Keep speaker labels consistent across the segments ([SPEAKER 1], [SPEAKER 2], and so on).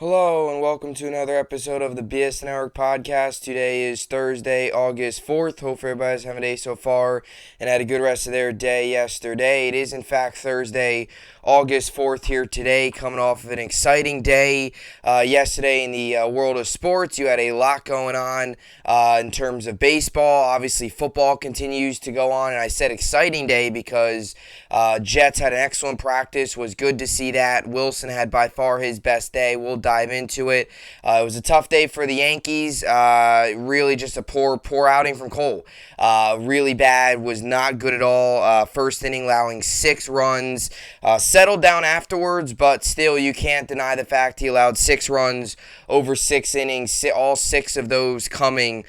[SPEAKER 1] Hello and welcome to another episode of the BSN podcast. Today is Thursday, August 4th. Hope everybody's having a day so far and had a good rest of their day yesterday. It is in fact Thursday, August 4th here today, coming off of an exciting day yesterday in the world of sports. You had a lot going on in terms of baseball. Obviously, football continues to go on, and I said exciting day because Jets had an excellent practice. Was good to see that. Wilson had by far his best day. We'll dive into it. It was a tough day for the Yankees. Really just a poor outing from Cole. Really bad. Was not good at all. First inning allowing 6 runs. Settled down afterwards, but still you can't deny the fact he allowed 6 runs over 6 innings. All 6 of those coming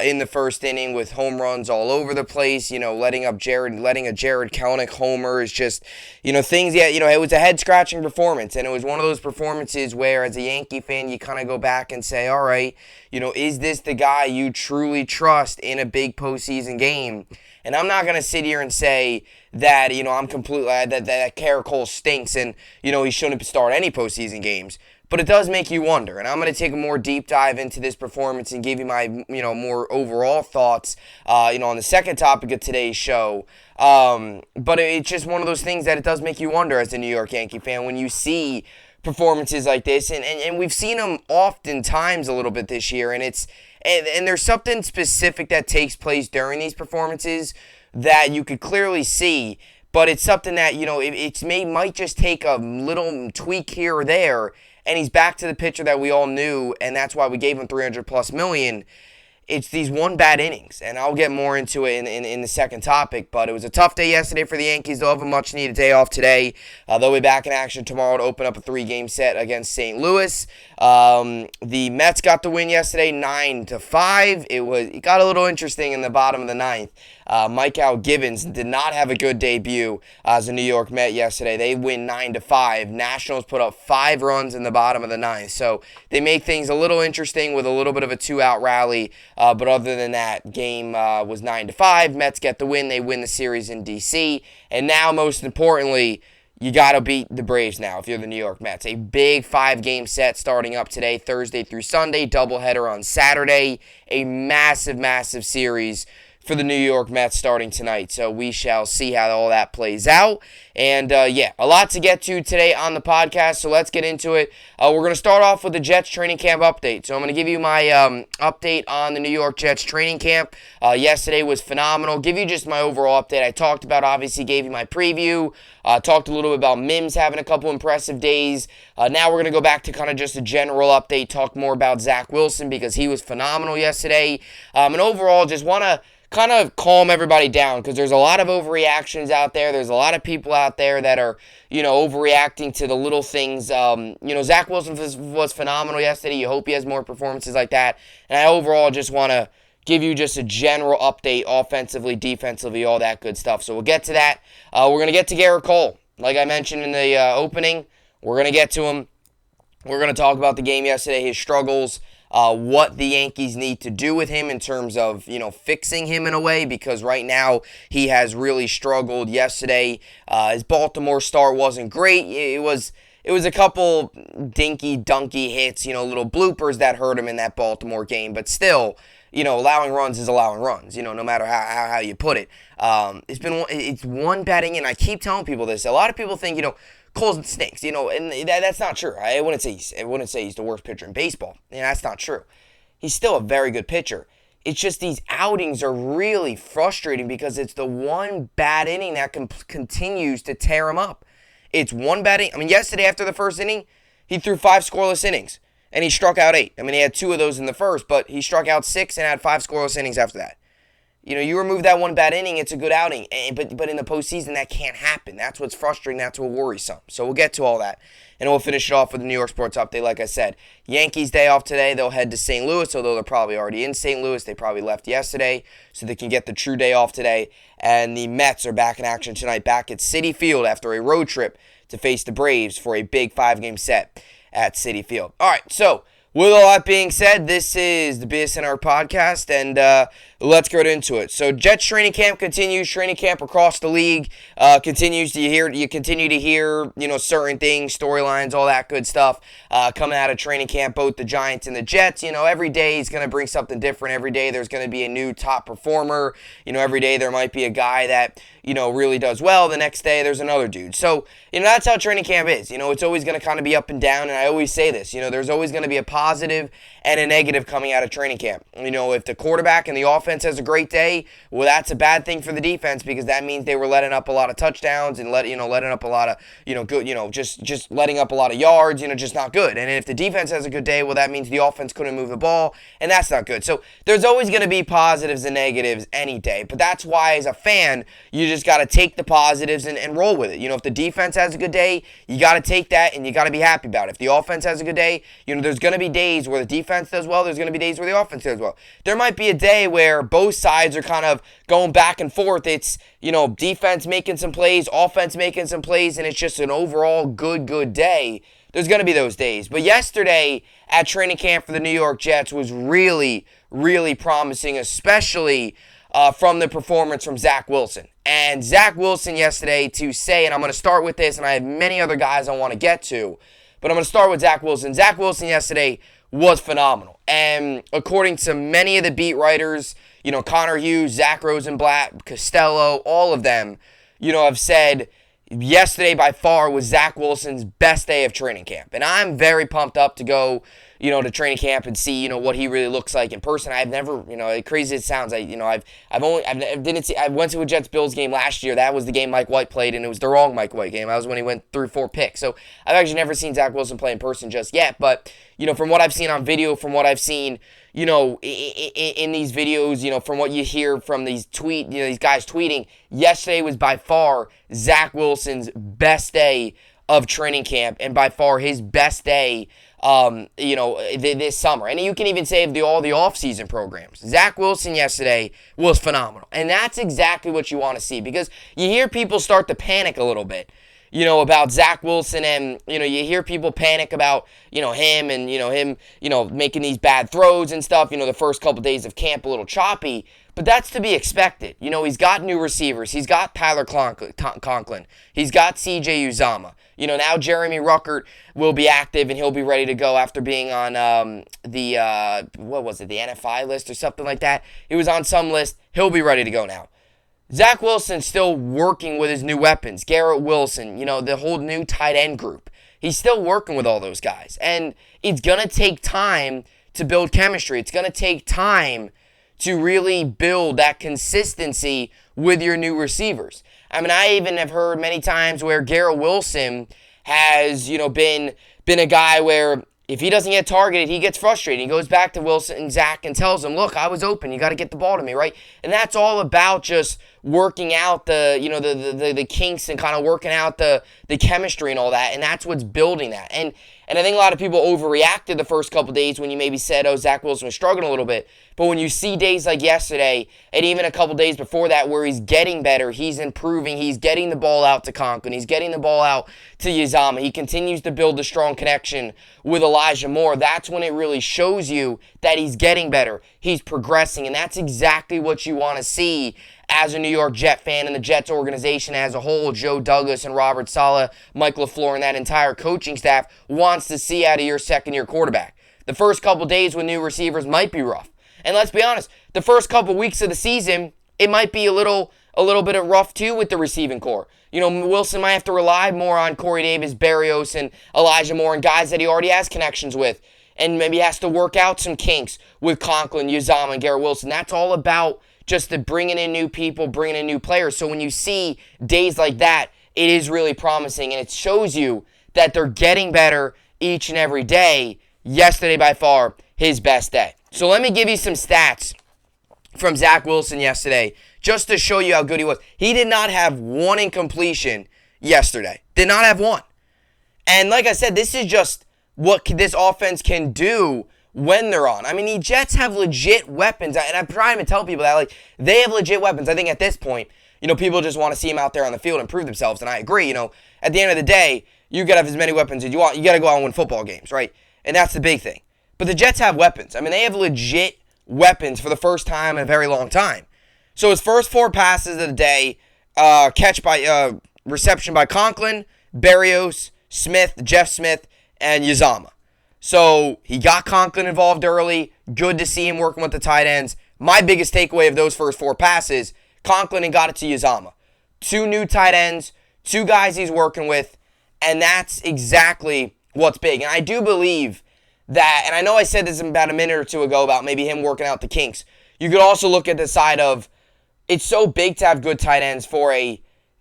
[SPEAKER 1] in the first inning with home runs all over the place. Letting a Gerrit Cole homer is just, things. Yeah, it was a head-scratching performance, and it was one of those performances where, as a Yankee fan, you kind of go back and say, all right, is this the guy you truly trust in a big postseason game? And I'm not going to sit here and say that, I'm completely, that Gerrit Cole stinks and, he shouldn't start any postseason games. But it does make you wonder, and I'm going to take a more deep dive into this performance and give you my, more overall thoughts, on the second topic of today's show. But it's just one of those things that it does make you wonder as a New York Yankee fan when you see performances like this, and we've seen them oftentimes a little bit this year, and there's something specific that takes place during these performances that you could clearly see, but it's something that, might just take a little tweak here or there, and he's back to the pitcher that we all knew, and that's why we gave him $300+ million. It's these one bad innings, and I'll get more into it in the second topic, but it was a tough day yesterday for the Yankees. They'll have a much-needed day off today. They'll be back in action tomorrow to open up a 3-game set against St. Louis. The Mets got the win yesterday, 9-5. It got a little interesting in the bottom of the ninth. Mike Gibbons did not have a good debut as a New York Met yesterday. They win 9-5. Nationals put up 5 runs in the bottom of the ninth. So they make things a little interesting with a little bit of a 2-out rally. But other than that, game was 9-5. Mets get the win. They win the series in D.C. And now, most importantly, you got to beat the Braves now if you're the New York Mets. A big 5-game set starting up today, Thursday through Sunday. Doubleheader on Saturday. A massive, massive series for the New York Mets starting tonight. So we shall see how all that plays out. And, a lot to get to today on the podcast, so let's get into it. We're going to start off with the Jets training camp update. So I'm going to give you my update on the New York Jets training camp. Yesterday was phenomenal. Give you just my overall update. I talked about, obviously, gave you my preview. Talked a little bit about Mims having a couple impressive days. Now we're going to go back to kind of just a general update, talk more about Zach Wilson because he was phenomenal yesterday. And overall, just want to kind of calm everybody down because there's a lot of overreactions out there. There's a lot of people out there that are, overreacting to the little things. Zach Wilson was phenomenal yesterday. You hope he has more performances like that. And I overall just want to give you just a general update offensively, defensively, all that good stuff. So we'll get to that. We're going to get to Gerrit Cole. Like I mentioned in the opening, we're going to get to him. We're going to talk about the game yesterday, his struggles, what the Yankees need to do with him in terms of, fixing him in a way, because right now he has really struggled. Yesterday, his Baltimore start wasn't great. It was a couple dinky-dunky hits, little bloopers that hurt him in that Baltimore game, but still, allowing runs is allowing runs, no matter how you put it. It's one batting, and I keep telling people this. A lot of people think, Cole stinks, and that's not true. I wouldn't say he's the worst pitcher in baseball. That's not true. He's still a very good pitcher. It's just these outings are really frustrating because it's the one bad inning that continues to tear him up. It's one bad inning. Yesterday after the first inning, he threw 5 scoreless innings, and he struck out 8. He had 2 of those in the first, but he struck out 6 and had 5 scoreless innings after that. You remove that one bad inning, it's a good outing. But in the postseason, that can't happen. That's what's frustrating. That's what worries some. So we'll get to all that. And we'll finish it off with the New York Sports Update. Like I said, Yankees day off today. They'll head to St. Louis, although they're probably already in St. Louis. They probably left yesterday, so they can get the true day off today. And the Mets are back in action tonight, back at Citi Field after a road trip to face the Braves for a big 5-game set at Citi Field. All right, so with all that being said, this is the BSN podcast, and let's get into it. So Jets training camp continues. Training camp across the league continues. You continue to hear certain things, storylines, all that good stuff coming out of training camp. Both the Giants and the Jets. Every day is going to bring something different. Every day there's going to be a new top performer. Every day there might be a guy that really does well. The next day there's another dude. So that's how training camp is. It's always going to kind of be up and down. And I always say this. There's always going to be a positive and a negative coming out of training camp. If the quarterback and the offense has a great day, well, that's a bad thing for the defense because that means they were letting up a lot of touchdowns and letting up a lot of good just letting up a lot of yards. Just not good. And if the defense has a good day, well, that means the offense couldn't move the ball, and that's not good. So there's always going to be positives and negatives any day. But that's why, as a fan, you just got to take the positives and roll with it. If the defense has a good day, you got to take that and you got to be happy about it. If the offense has a good day, there's going to be days where the defense does well. There's going to be days where the offense does well. There might be a day where both sides are kind of going back and forth. It's, defense making some plays, offense making some plays, and it's just an overall good day. There's going to be those days. But yesterday at training camp for the New York Jets was really, really promising, especially from the performance from Zach Wilson. And Zach Wilson yesterday, to say, and I'm going to start with this, and I have many other guys I want to get to, but I'm going to start with Zach Wilson. Zach Wilson yesterday was phenomenal. And according to many of the beat writers, Connor Hughes, Zach Rosenblatt, Costello, all of them, have said yesterday by far was Zach Wilson's best day of training camp. And I'm very pumped up to go, to training camp and see, what he really looks like in person. I've never, crazy as it sounds, I went to a Jets-Bills game last year. That was the game Mike White played, and it was the wrong Mike White game. That was when he went through 4 picks. So I've actually never seen Zach Wilson play in person just yet. But, from what I've seen on video, from what I've seen, in these videos, from what you hear from these these guys tweeting, yesterday was by far Zach Wilson's best day of training camp and by far his best day, this summer. And you can even say of all the off-season programs. Zach Wilson yesterday was phenomenal. And that's exactly what you want to see because you hear people start to panic a little bit, about Zach Wilson and, you hear people panic about, him and, him, making these bad throws and stuff, the first couple days of camp a little choppy, but that's to be expected. He's got new receivers. He's got Tyler Conklin. He's got CJ Uzama. Now Jeremy Ruckert will be active and he'll be ready to go after being on the NFI list or something like that. He was on some list. He'll be ready to go now. Zach Wilson's still working with his new weapons. Gerrit Wilson, the whole new tight end group. He's still working with all those guys. And it's going to take time to build chemistry. It's going to take time to really build that consistency with your new receivers. I even have heard many times where Gerrit Wilson has, been a guy where if he doesn't get targeted, he gets frustrated. He goes back to Wilson and Zach and tells him, look, I was open. You got to get the ball to me, right? And that's all about just working out the kinks and kind of working out the chemistry and all that. And that's what's building that. And I think a lot of people overreacted the first couple days when you maybe said, oh, Zach Wilson was struggling a little bit. But when you see days like yesterday and even a couple days before that where he's getting better, he's improving, he's getting the ball out to Conklin, he's getting the ball out to Uzama, he continues to build a strong connection with Elijah Moore, that's when it really shows you that he's getting better, he's progressing, and that's exactly what you want to see as a New York Jet fan and the Jets organization as a whole. Joe Douglas and Robert Saleh, Mike LaFleur, and that entire coaching staff wants to see out of your second-year quarterback. The first couple days with new receivers might be rough. And let's be honest, the first couple weeks of the season, it might be a little bit of rough too with the receiving core. Wilson might have to rely more on Corey Davis, Berrios, and Elijah Moore and guys that he already has connections with. And maybe has to work out some kinks with Conklin, Uzama, and Gerrit Wilson. That's all about just the bringing in new people, bringing in new players. So when you see days like that, it is really promising. And it shows you that they're getting better each and every day. Yesterday, by far, his best day. So let me give you some stats from Zach Wilson yesterday, just to show you how good he was. He did not have one incompletion yesterday. Did not have one. And like I said, this is just what this offense can do when they're on. The Jets have legit weapons, and I'm trying to tell people that, they have legit weapons. I think at this point, people just want to see them out there on the field and prove themselves, and I agree. At the end of the day, you got to have as many weapons as you want. You got to go out and win football games, right? And that's the big thing. But the Jets have weapons. They have legit weapons for the first time in a very long time. So his first 4 passes of the day, reception by Conklin, Berrios, Smith, Jeff Smith, and Uzomah. So he got Conklin involved early. Good to see him working with the tight ends. My biggest takeaway of those first 4 passes, Conklin got it to Uzomah. 2 new tight ends, 2 guys he's working with, and that's exactly what's big. And I do believe that, and I know I said this about a minute or 2 ago about maybe him working out the kinks. You could also look at the side of, it's so big to have good tight ends for 2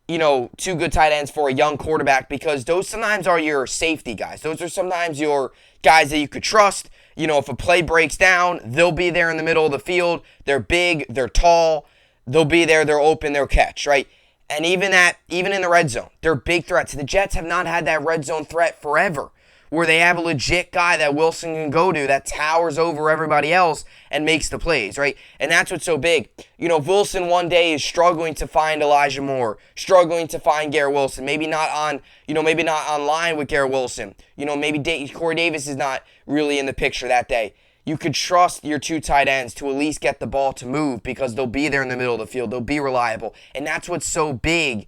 [SPEAKER 1] good tight ends for a young quarterback, because those sometimes are your safety guys. Those are sometimes your guys that you could trust. If a play breaks down, they'll be there in the middle of the field. They're big, they're tall, they'll be there, they're open, they'll catch, right? And even in the red zone, they're big threats. The Jets have not had that red zone threat forever, where they have a legit guy that Wilson can go to that towers over everybody else and makes the plays, right? And that's what's so big. Wilson one day is struggling to find Elijah Moore, struggling to find Gerrit Wilson. Maybe not on line with Gerrit Wilson. Maybe Corey Davis is not really in the picture that day. You could trust your 2 tight ends to at least get the ball to move, because they'll be there in the middle of the field. They'll be reliable. And that's what's so big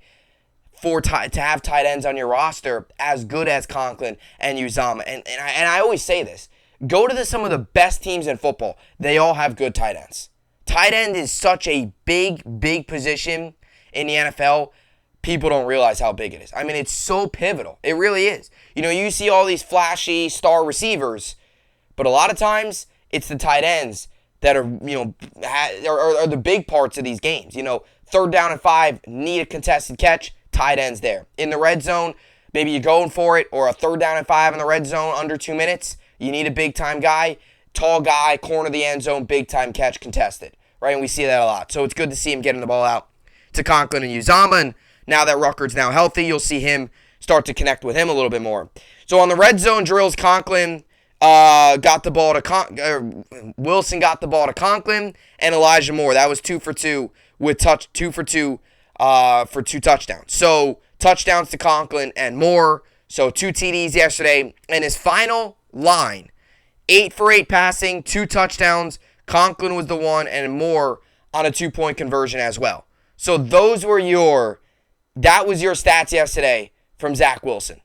[SPEAKER 1] to have tight ends on your roster as good as Conklin and Uzomah. And I always say this. Go to some of the best teams in football. They all have good tight ends. Tight end is such a big position in the NFL. People don't realize how big it is. I mean, it's so pivotal. It really is. You see all these flashy star receivers, but a lot of times it's the tight ends that are the big parts of these games. 3rd down and 5, need a contested catch, tight ends there. In the red zone, maybe you're going for it, or a 3rd down and 5 in the red zone under 2 minutes. You need a big-time guy, tall guy, corner of the end zone, big-time catch contested, right? And we see that a lot. So it's good to see him getting the ball out to Conklin and Uzomah. And now that Ruckard's now healthy, you'll see him start to connect with him a little bit more. So on the red zone drills, Conklin got the ball to Wilson got the ball to Conklin and Elijah Moore. That was 2 for 2 with 2 for 2 for 2 touchdowns. So touchdowns to Conklin and Moore. So 2 TDs yesterday. And his final line, 8 for 8 passing, 2 touchdowns. Conklin was the one, and Moore on a 2-point conversion as well. So that was your stats yesterday from Zach Wilson.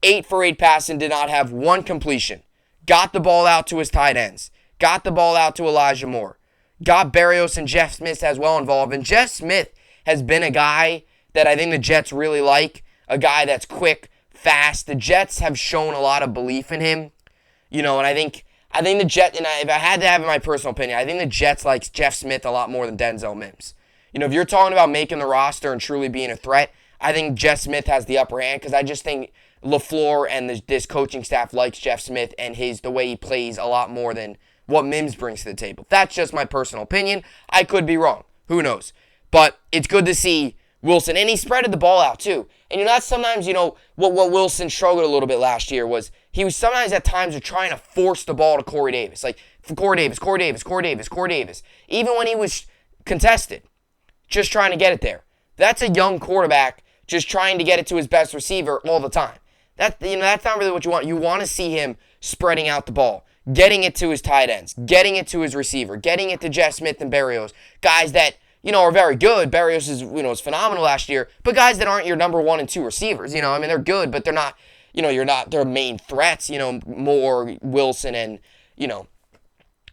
[SPEAKER 1] 8 for 8 passing, did not have 1 completion. Got the ball out to his tight ends. Got the ball out to Elijah Moore. Got Berrios and Jeff Smith as well involved. And Jeff Smith has been a guy that I think the Jets really like. A guy that's quick, fast. The Jets have shown a lot of belief in him. And I think the Jets, and if I had to have my personal opinion, I think the Jets like Jeff Smith a lot more than Denzel Mims. If you're talking about making the roster and truly being a threat, I think Jeff Smith has the upper hand, because I just think LaFleur and this coaching staff likes Jeff Smith and the way he plays a lot more than what Mims brings to the table. That's just my personal opinion. I could be wrong. Who knows? But it's good to see Wilson. And he spreaded the ball out too. And that's sometimes, what Wilson struggled a little bit last year was he was sometimes at times trying to force the ball to Corey Davis. Like, Corey Davis. Even when he was contested, just trying to get it there. That's a young quarterback just trying to get it to his best receiver all the time. That's not really what you want. You want to see him spreading out the ball, getting it to his tight ends, getting it to his receiver, getting it to Jeff Smith and Berrios, guys that are very good. Berrios is phenomenal last year, but guys that aren't your number 1 and 2 receivers. They're good, but they're not. You're not their main threats. Moore, Wilson, and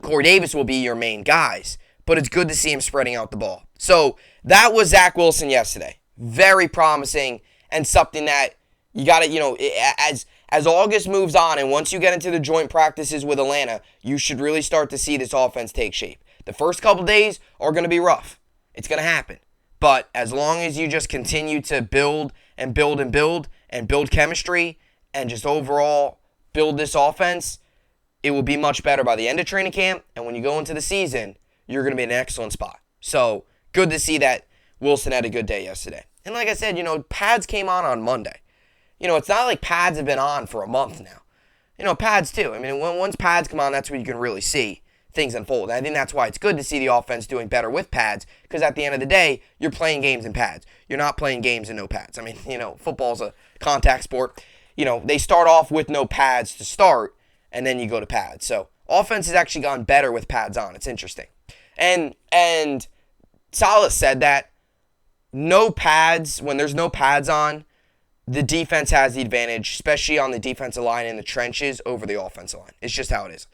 [SPEAKER 1] Corey Davis will be your main guys. But it's good to see him spreading out the ball. So that was Zach Wilson yesterday. Very promising, and something that you got to, as August moves on, and once you get into the joint practices with Atlanta, you should really start to see this offense take shape. The first couple days are going to be rough. It's going to happen. But as long as you just continue to build and build and build and build chemistry and just overall build this offense, it will be much better by the end of training camp. And when you go into the season, you're going to be in an excellent spot. So good to see that Wilson had a good day yesterday. And like I said, pads came on Monday. It's not like pads have been on for a month now. Pads too. I mean, once pads come on, that's when you can really see things unfold. And I think that's why it's good to see the offense doing better with pads, because at the end of the day, you're playing games in pads. You're not playing games in no pads. I mean, football's a contact sport. They start off with no pads to start, and then you go to pads. So offense has actually gone better with pads on. It's interesting. And Saleh said that no pads, when there's no pads on, the defense has the advantage, especially on the defensive line in the trenches over the offensive line. It's just how it is.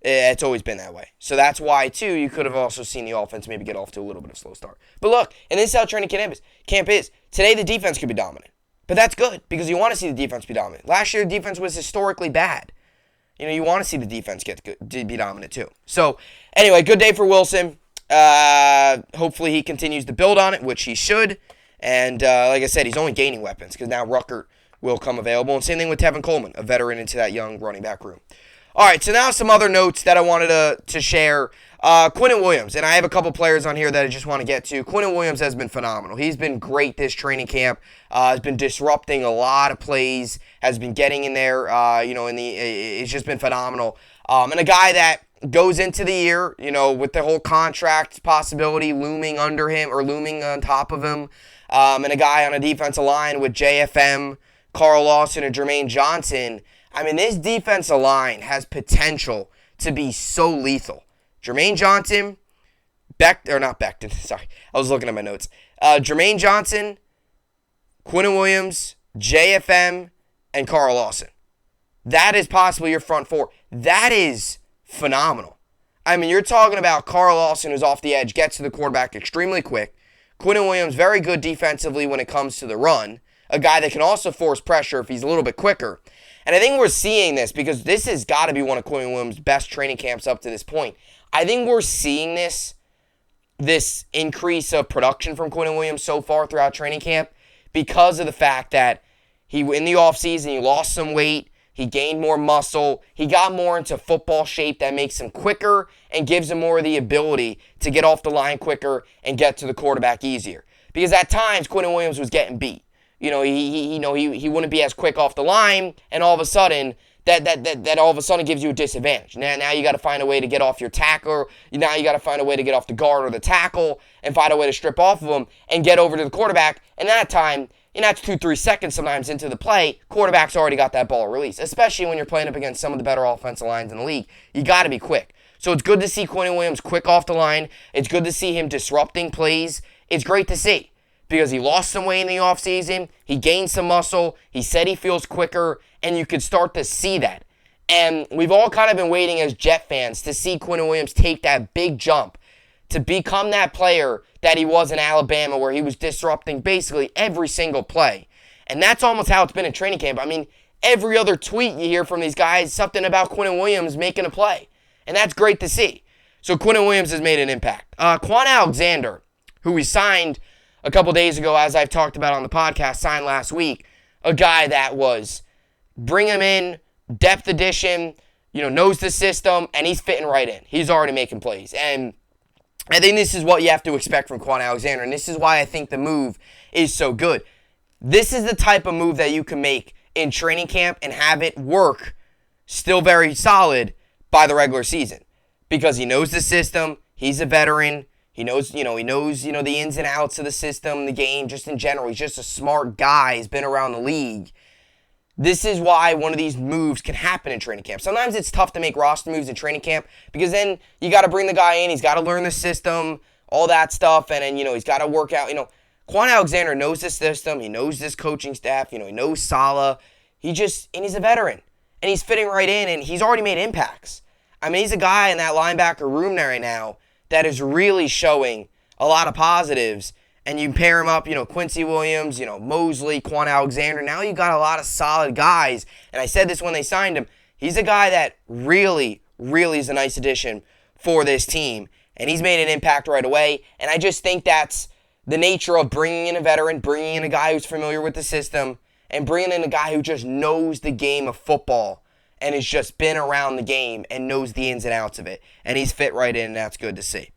[SPEAKER 1] It's always been that way. So that's why, too, you could have also seen the offense maybe get off to a little bit of a slow start. But look, and this is how training camp is. Today, the defense could be dominant. But that's good, because you want to see the defense be dominant. Last year, the defense was historically bad. You want to see the defense be dominant, too. So, anyway, good day for Wilson. Hopefully he continues to build on it, which he should. And like I said, he's only gaining weapons, because now Ruckert will come available. And same thing with Tevin Coleman, a veteran into that young running back room. All right, so now some other notes that I wanted to share. Quinnen Williams, and I have a couple players on here that I just want to get to. Quinnen Williams has been phenomenal. He's been great this training camp. Has been disrupting a lot of plays. Has been getting in there. It's just been phenomenal. And a guy that goes into the year, with the whole contract possibility looming under him or looming on top of him, and a guy on a defensive line with JFM, Carl Lawson, and Jermaine Johnson. I mean, this defensive line has potential to be so lethal. Jermaine Johnson, sorry, I was looking at my notes. Jermaine Johnson, Quinnen Williams, JFM, and Carl Lawson. That is possibly your front four. That is phenomenal. I mean, you're talking about Carl Lawson, who's off the edge, gets to the quarterback extremely quick. Quinnen Williams, very good defensively when it comes to the run. A guy that can also force pressure if he's a little bit quicker. And I think we're seeing this because this has got to be one of Quinnen Williams' best training camps up to this point. I think we're seeing this increase of production from Quinnen Williams so far throughout training camp because of the fact that in the offseason, he lost some weight, he gained more muscle, he got more into football shape that makes him quicker and gives him more of the ability to get off the line quicker and get to the quarterback easier. Because at times, Quinnen Williams was getting beat. He wouldn't be as quick off the line, and all of a sudden, that all of a sudden gives you a disadvantage. Now you got to find a way to get off your tackle. Now you got to find a way to get off the guard or the tackle and find a way to strip off of them and get over to the quarterback. And that time, that's 2-3 seconds sometimes into the play, quarterback's already got that ball released, especially when you're playing up against some of the better offensive lines in the league. You got to be quick. So it's good to see Quinnen Williams quick off the line. It's good to see him disrupting plays. It's great to see. Because he lost some weight in the offseason, he gained some muscle, he said he feels quicker, and you could start to see that. And we've all kind of been waiting as Jet fans to see Quinnen Williams take that big jump to become that player that he was in Alabama where he was disrupting basically every single play. And that's almost how it's been in training camp. I mean, every other tweet you hear from these guys, something about Quinnen Williams making a play. And that's great to see. So Quinnen Williams has made an impact. Quan Alexander, who we signed a couple days ago, as I've talked about on the podcast, signed last week, a guy that was bring him in, depth addition, knows the system, and he's fitting right in. He's already making plays. And I think this is what you have to expect from Quan Alexander, and this is why I think the move is so good. This is the type of move that you can make in training camp and have it work still very solid by the regular season. Because he knows the system, he's a veteran, He knows the ins and outs of the system, the game, just in general. He's just a smart guy. He's been around the league. This is why one of these moves can happen in training camp. Sometimes it's tough to make roster moves in training camp because then you got to bring the guy in. He's got to learn the system, all that stuff, and then he's got to work out. Quan Alexander knows the system. He knows this coaching staff. He knows Saleh. And he's a veteran, and he's fitting right in, and he's already made impacts. I mean, he's a guy in that linebacker room there right now that is really showing a lot of positives. And you pair him up, Quincy Williams, Mosley, Quan Alexander. Now you got a lot of solid guys. And I said this when they signed him. He's a guy that really, really is a nice addition for this team. And he's made an impact right away. And I just think that's the nature of bringing in a veteran, bringing in a guy who's familiar with the system, and bringing in a guy who just knows the game of football and has just been around the game and knows the ins and outs of it. And he's fit right in, and that's good to see.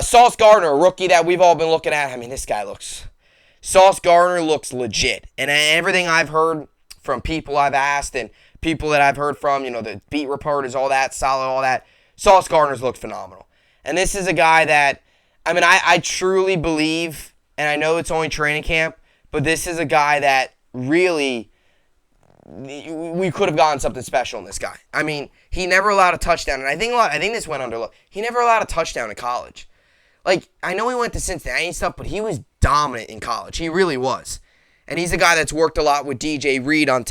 [SPEAKER 1] Sauce Gardner, a rookie that we've all been looking at. I mean, Sauce Gardner looks legit. And everything I've heard from people I've asked and people that I've heard from, the beat reporters, all that, solid, all that, Sauce Gardner's looked phenomenal. And this is a guy that, I truly believe, and I know it's only training camp, but this is a guy that really, we could have gotten something special in this guy. he never allowed a touchdown. And I think this went underlooked. He never allowed a touchdown in college. Like, I know he went to Cincinnati and stuff, but he was dominant in college. He really was. And he's a guy that's worked a lot with DJ Reed on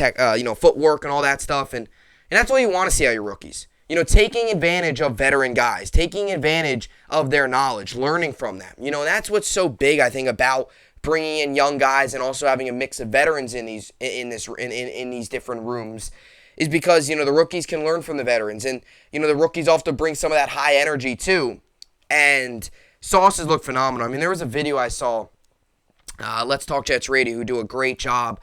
[SPEAKER 1] footwork and all that stuff. And that's what you want to see out of your rookies. Taking advantage of veteran guys, taking advantage of their knowledge, learning from them. That's what's so big, I think, about bringing in young guys and also having a mix of veterans in these different rooms, is because the rookies can learn from the veterans, and the rookies often bring some of that high energy too. And Sauces look phenomenal. I mean, there was a video I saw. Let's Talk Jets Radio, who do a great job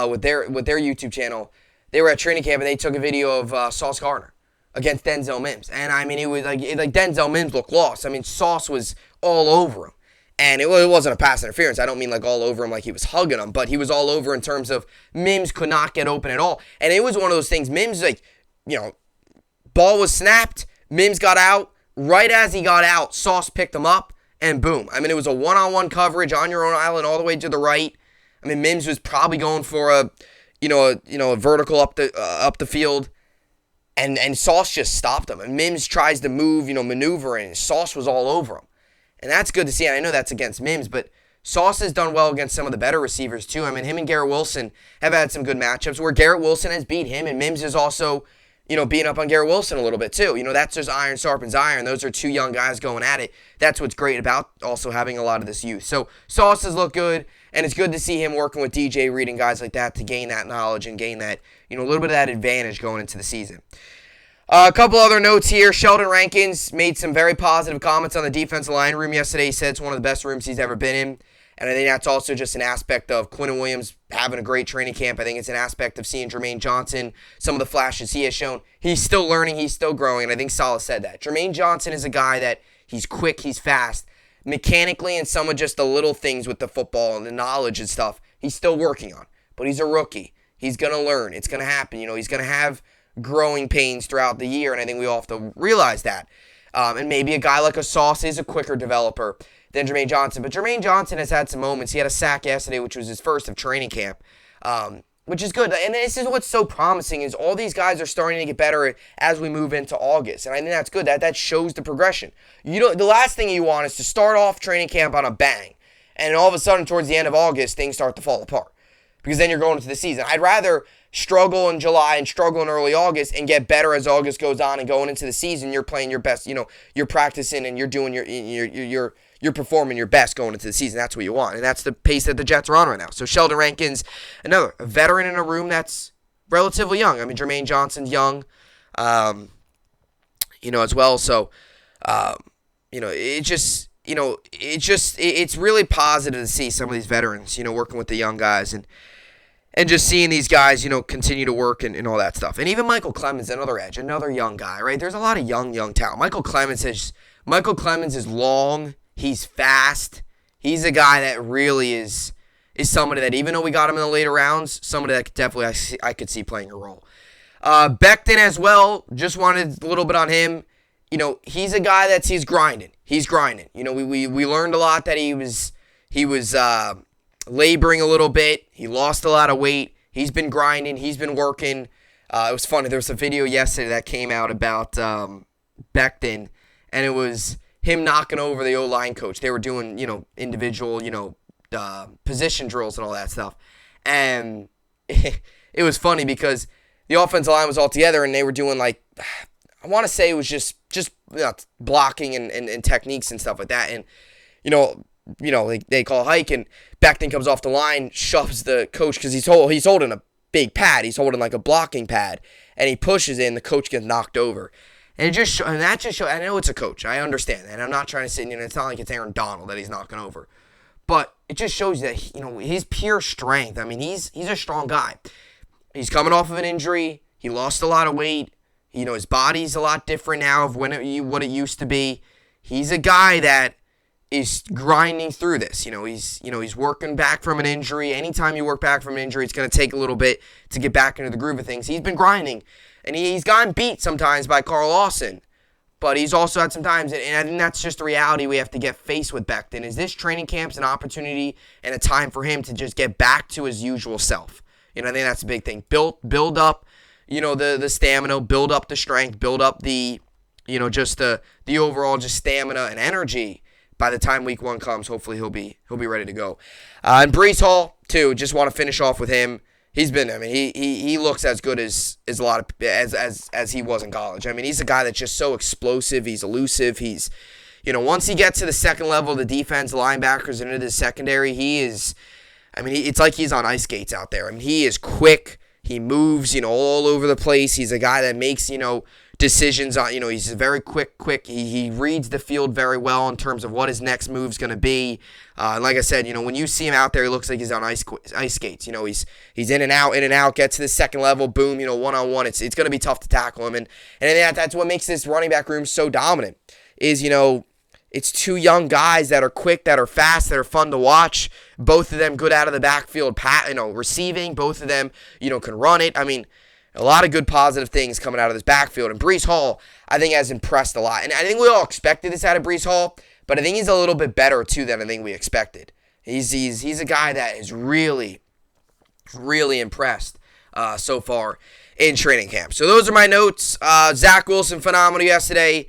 [SPEAKER 1] with their YouTube channel. They were at training camp and they took a video of Sauce Gardner against Denzel Mims. And I mean, it was like Denzel Mims looked lost. I mean, Sauce was all over him. And it wasn't a pass interference. I don't mean like all over him like he was hugging him, but he was all over in terms of Mims could not get open at all. And it was one of those things. Mims, ball was snapped. Mims got out. Right as he got out, Sauce picked him up, and boom. I mean, it was a one-on-one coverage on your own island all the way to the right. I mean, Mims was probably going for a vertical up the field, and Sauce just stopped him. And Mims tries to move, maneuver, and Sauce was all over him. And that's good to see. And I know that's against Mims, but Sauce has done well against some of the better receivers too. I mean, him and Gerrit Wilson have had some good matchups where Gerrit Wilson has beat him, and Mims is also, beating up on Gerrit Wilson a little bit too. That's just iron sharpens iron. Those are two young guys going at it. That's what's great about also having a lot of this youth. So Sauce has looked good, and it's good to see him working with DJ Reed and guys like that to gain that knowledge and gain that, a little bit of that advantage going into the season. A couple other notes here. Sheldon Rankins made some very positive comments on the defensive line room yesterday. He said it's one of the best rooms he's ever been in. And I think that's also just an aspect of Quinnen Williams having a great training camp. I think it's an aspect of seeing Jermaine Johnson, some of the flashes he has shown. He's still learning. He's still growing. And I think Saleh said that. Jermaine Johnson is a guy that he's quick. He's fast. Mechanically and some of just the little things with the football and the knowledge and stuff, he's still working on. But he's a rookie. He's going to learn. It's going to happen. He's going to have growing pains throughout the year, and I think we all have to realize that. And maybe a guy like a Sauce is a quicker developer than Jermaine Johnson, but Jermaine Johnson has had some moments. He had a sack yesterday, which was his first of training camp, which is good. And this is what's so promising, is all these guys are starting to get better as we move into August, and I think that's good. That shows the progression. The last thing you want is to start off training camp on a bang, and all of a sudden towards the end of August, things start to fall apart, because then you're going into the season. I'd rather struggle in July and struggle in early August and get better as August goes on, and going into the season, you're playing your best, you're practicing and you're doing you're performing your best going into the season. That's what you want, and that's the pace that the Jets are on right now. So Sheldon Rankins, another veteran in a room that's relatively young. I mean, Jermaine Johnson's young, as well. So, it's really positive to see some of these veterans, working with the young guys and just seeing these guys, continue to work and all that stuff. And even Michael Clemens, another edge, another young guy, right? There's a lot of young talent. Michael Clemens is long. He's fast. He's a guy that really is somebody that, even though we got him in the later rounds, somebody that definitely I could see playing a role. Becton as well, just wanted a little bit on him. He's a guy he's grinding. He's grinding. We learned a lot that he was laboring a little bit. He lost a lot of weight. He's been grinding. He's been working. It was funny. There was a video yesterday that came out about Becton, and it was him knocking over the O-line coach. They were doing, individual, position drills and all that stuff. And it was funny because the offensive line was all together, and they were doing, I want to say it was just blocking and techniques and stuff like that. And, they call a hike, and Becton comes off the line, shoves the coach, because he's holding a big pad. He's holding like a blocking pad, and he pushes it, and the coach gets knocked over. And that just shows. I know it's a coach. I understand that. And I'm not trying to say, it's not like it's Aaron Donald that he's knocking over. But it just shows that, his pure strength. I mean, he's a strong guy. He's coming off of an injury. He lost a lot of weight. His body's a lot different now of what it used to be. He's a guy that is grinding through this. He's working back from an injury. Anytime you work back from an injury, it's going to take a little bit to get back into the groove of things. He's been grinding, and he's gotten beat sometimes by Carl Lawson, but he's also had some times, and I think that's just the reality we have to get faced with Becton, is this training camp's an opportunity and a time for him to just get back to his usual self. I think that's a big thing. Build up, the stamina, build up the strength, build up the, just the overall just stamina and energy. By the time week 1 comes, hopefully he'll be ready to go. And Breece Hall too. Just want to finish off with him. He's been. He looks as good as a lot of as he was in college. He's a guy that's just so explosive. He's elusive. He's, once he gets to the second level of the defense, linebackers, and into the secondary, he is. It's like he's on ice skates out there. He is quick. He moves, all over the place. He's a guy that makes, decisions on, he's very quick. He reads the field very well in terms of what his next move's going to be. Like I said, when you see him out there, he looks like he's on ice skates. He's in and out, gets to the second level, boom, one-on-one. It's going to be tough to tackle him. And that's what makes this running back room so dominant is, it's two young guys that are quick, that are fast, that are fun to watch. Both of them good out of the backfield, receiving. Both of them, can run it. A lot of good positive things coming out of this backfield. And Breece Hall, I think, has impressed a lot. And I think we all expected this out of Breece Hall, but I think he's a little bit better, too, than I think we expected. He's a guy that is really, really impressed so far in training camp. So those are my notes. Zach Wilson, phenomenal yesterday.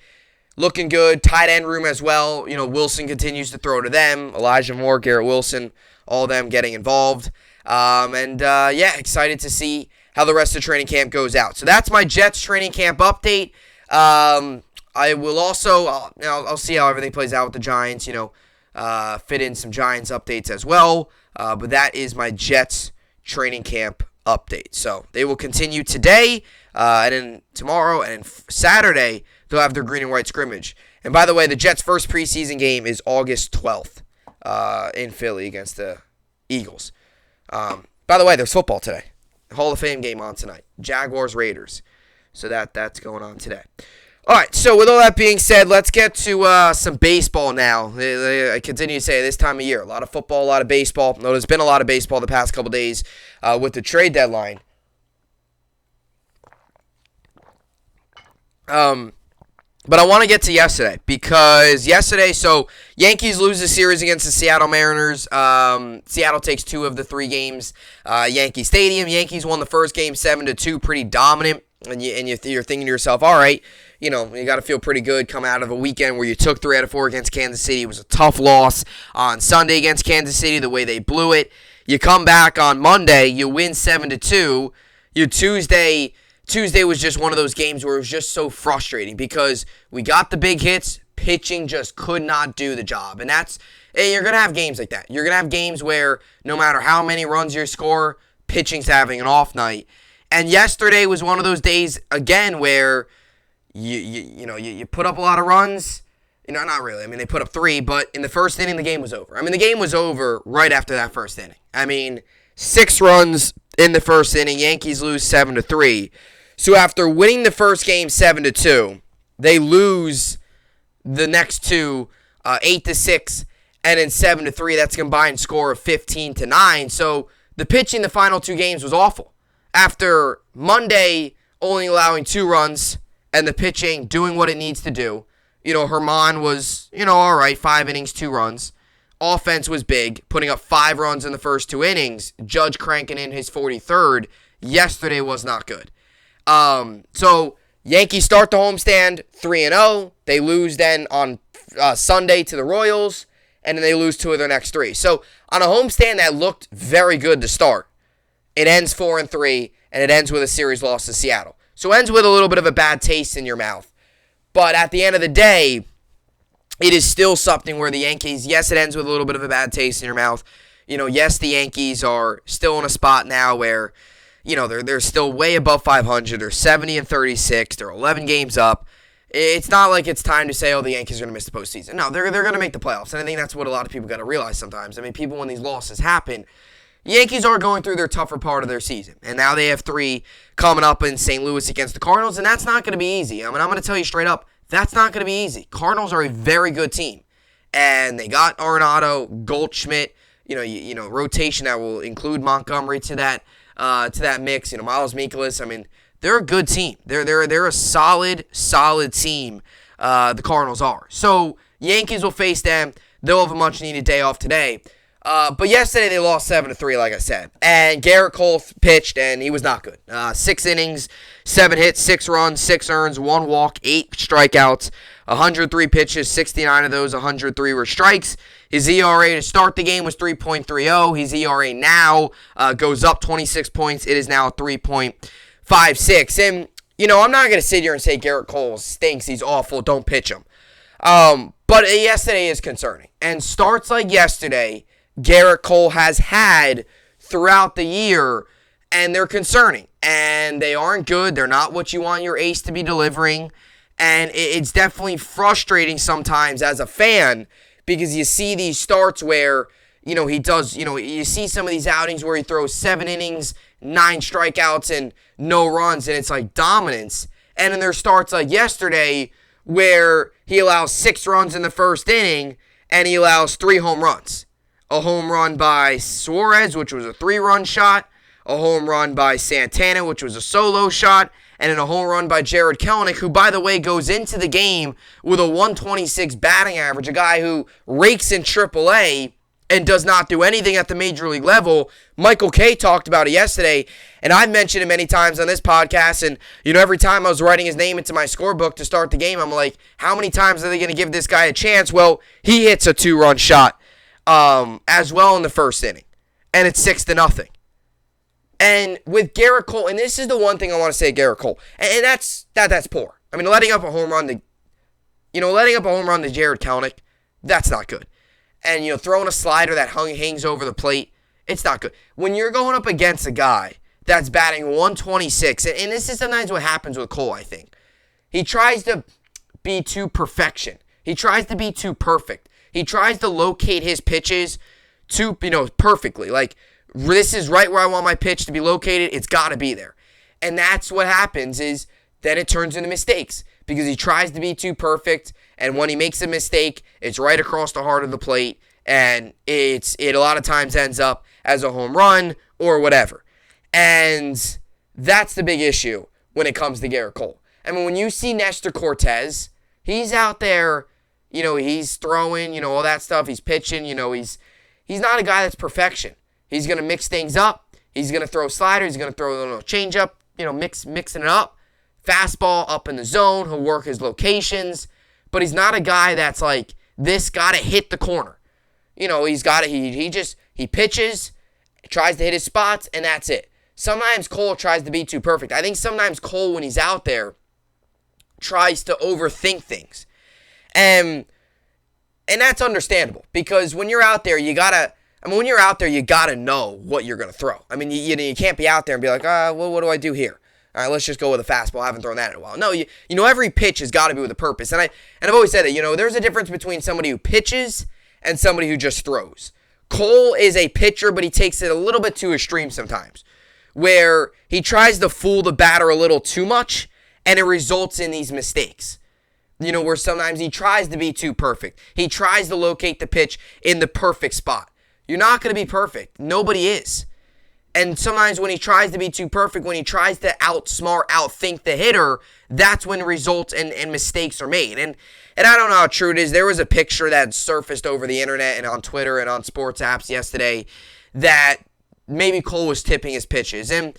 [SPEAKER 1] Looking good. Tight end room as well. Wilson continues to throw to them. Elijah Moore, Gerrit Wilson, all of them getting involved. Excited to see how the rest of training camp goes out. So that's my Jets training camp update. I will also, I'll see how everything plays out with the Giants, fit in some Giants updates as well. But that is my Jets training camp update. So they will continue today, and then tomorrow, and then Saturday, they'll have their green and white scrimmage. And by the way, the Jets' first preseason game is August 12th in Philly against the Eagles. By the way, there's football today. Hall of Fame game on tonight. Jaguars, Raiders. So that's going on today. All right, so with all that being said, let's get to some baseball now. I continue to say this time of year, a lot of football, a lot of baseball. No, there's been a lot of baseball the past couple days with the trade deadline. But I want to get to yesterday, because yesterday, so Yankees lose the series against the Seattle Mariners. Seattle takes 2 of the 3 games. Yankee Stadium. Yankees won the first game 7-2, pretty dominant. And you're thinking to yourself, all right, you got to feel pretty good coming out of a weekend where you took 3 out of 4 against Kansas City. It was a tough loss on Sunday against Kansas City, the way they blew it. You come back on Monday, you win 7-2. Your Tuesday was just one of those games where it was just so frustrating because we got the big hits, pitching just could not do the job. And you're going to have games like that. You're going to have games where no matter how many runs you score, pitching's having an off night. And yesterday was one of those days, again, where you put up a lot of runs. Not really. They put up 3, but in the first inning, the game was over. The game was over right after that first inning. 6 runs in the first inning. Yankees lose 7-3. So after winning the first game 7-2, they lose the next 2, 8-6, and then 7-3. That's a combined score of 15-9. So the pitching the final 2 games was awful. After Monday only allowing 2 runs and the pitching doing what it needs to do, Herman was, all right, 5 innings, 2 runs. Offense was big, putting up 5 runs in the first 2 innings. Judge cranking in his 43rd. Yesterday was not good. So Yankees start the homestand 3-0. They lose then on Sunday to the Royals, and then they lose 2 of their next 3. So on a homestand that looked very good to start, it ends 4-3, and it ends with a series loss to Seattle. So it ends with a little bit of a bad taste in your mouth. But at the end of the day, it is still something where the Yankees, yes, it ends with a little bit of a bad taste in your mouth. Yes, the Yankees are still in a spot now where, they're still way above 500. They're 70-36. They're 11 games up. It's not like it's time to say, the Yankees are going to miss the postseason. No, they're going to make the playoffs. And I think that's what a lot of people got to realize sometimes. People, when these losses happen, Yankees are going through their tougher part of their season. And now they have 3 coming up in St. Louis against the Cardinals, and that's not going to be easy. I'm going to tell you straight up, that's not going to be easy. Cardinals are a very good team. And they got Arenado, Goldschmidt, rotation that will include Montgomery to that mix. Miles Mikolas. They're a good team. They're a solid team. The Cardinals are. So Yankees will face them. They'll have a much-needed day off today. But yesterday they lost 7-3, like I said. And Gerrit Cole pitched, and he was not good. 6 innings, 7 hits, 6 runs, 6 earns, 1 walk, 8 strikeouts, 103 pitches, 69 of those, 103 were strikes. His ERA to start the game was 3.30. His ERA now goes up 26 points. It is now 3.56. And, I'm not going to sit here and say Gerrit Cole stinks. He's awful. Don't pitch him. But yesterday is concerning. And starts like yesterday, Gerrit Cole has had throughout the year, and they're concerning. And they aren't good. They're not what you want your ace to be delivering. And it's definitely frustrating sometimes as a fan, because you see these starts where, he does, you see some of these outings where he throws 7 innings, 9 strikeouts, and no runs, and it's like dominance. And then there starts like yesterday where he allows 6 runs in the first inning, and he allows 3 home runs. A home run by Suarez, which was a 3-run shot, a home run by Santana, which was a solo shot, and then a home run by Gerrit Cole, who, by the way, goes into the game with a 126 batting average, a guy who rakes in AAA and does not do anything at the major league level. Michael Kay talked about it yesterday, and I've mentioned it many times on this podcast, and, every time I was writing his name into my scorebook to start the game, I'm like, how many times are they going to give this guy a chance? Well, he hits a 2-run shot as well in the first inning, and it's 6-0. And with Gerrit Cole, and this is the one thing I want to say, Gerrit Cole, and that's poor. I mean, letting up a home run to Jarred Kelenic, that's not good. And throwing a slider that hangs over the plate, it's not good. When you're going up against a guy that's batting 126, and this is sometimes what happens with Cole, I think. He tries to be too perfection. He tries to be too perfect. He tries to locate his pitches too, perfectly. Like, this is right where I want my pitch to be located. It's got to be there. And that's what happens, is then it turns into mistakes because he tries to be too perfect. And when he makes a mistake, it's right across the heart of the plate. And it a lot of times ends up as a home run or whatever. And that's the big issue when it comes to Gerrit Cole. I mean, when you see Nestor Cortez, he's out there, he's throwing, all that stuff. He's pitching, he's not a guy that's perfection. He's going to mix things up. He's going to throw sliders. He's going to throw a little changeup, mixing it up. Fastball up in the zone. He'll work his locations. But he's not a guy that's like, this got to hit the corner. He's got to, he pitches, tries to hit his spots, and that's it. Sometimes Cole tries to be too perfect. I think sometimes Cole, when he's out there, tries to overthink things. And that's understandable, because when you're out there, you got to know what you're going to throw. I mean, you can't be out there and be like, well, what do I do here? All right, let's just go with a fastball. I haven't thrown that in a while. No, every pitch has got to be with a purpose. And I've always said that, there's a difference between somebody who pitches and somebody who just throws. Cole is a pitcher, but he takes it a little bit too extreme sometimes, where he tries to fool the batter a little too much, and it results in these mistakes. Where sometimes he tries to be too perfect. He tries to locate the pitch in the perfect spot. You're not going to be perfect. Nobody is. And sometimes when he tries to be too perfect, when he tries to outthink the hitter, that's when results and mistakes are made. And I don't know how true it is. There was a picture that surfaced over the internet and on Twitter and on sports apps yesterday that maybe Cole was tipping his pitches. And,